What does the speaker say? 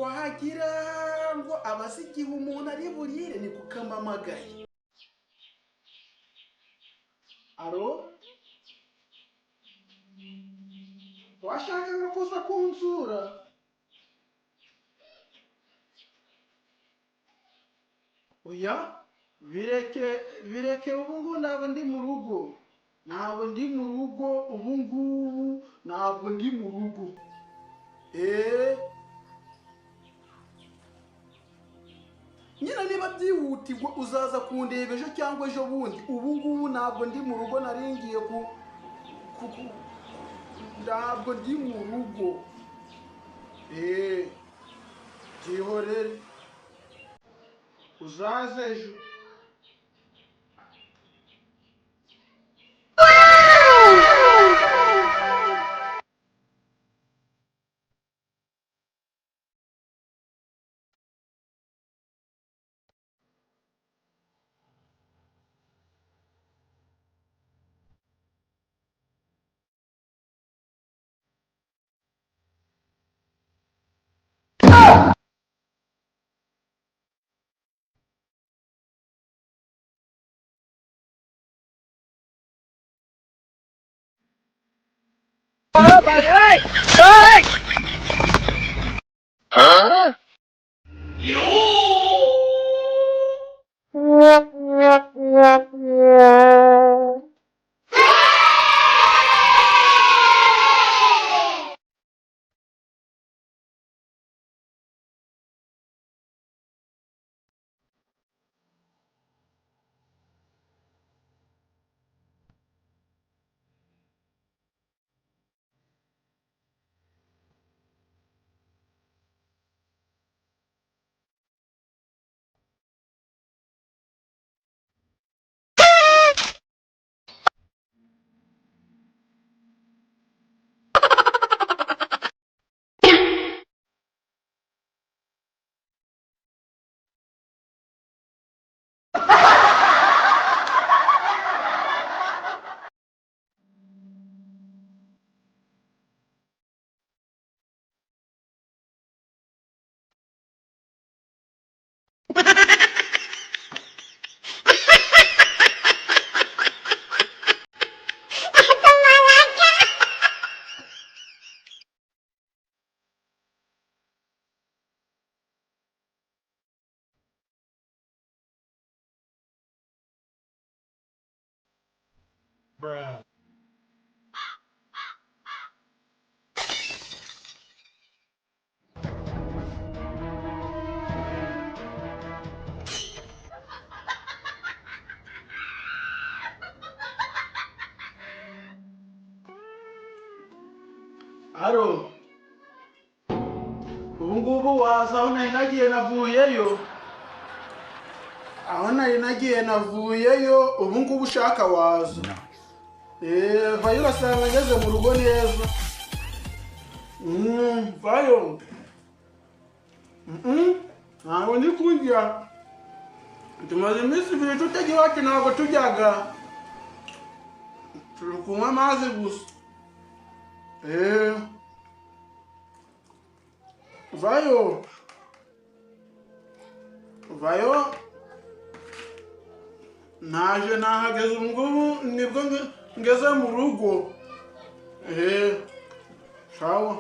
wagira ngo abasigiye umuntu ari burire ni kukamamagaye. Aro washakaga kuza kunsura? Oya bireke ubungu ntabwo ndi mu rugo. Ntabwo ndi mu rugo ubungu, ntabwo ndi mu rugo. Nyina niba byihutirwa uzaza kundeba ejo cyangwa ejo bundi. Ubungubu ntabwo ndi mu rugo, naringiye ntabwo ndi mu rugo. Byihorere uzaze ejo. Bruh. Aro ubungubu waza aho nari nagiye navuyeyo. Aho nari nagiye navuyeyo, ubungubu ushaka waza. Vayo urasanga ngeze mu rugo neza. Vayo. Ntabwo ndi kurya. Tumaze iminsi ibiri tutajya iwacu, ntabwo tujyaga. Turi kunywa amazi gusa. Vayo. Naje nahageze ubungubu nibwo ngeze mu rugo. Sawa.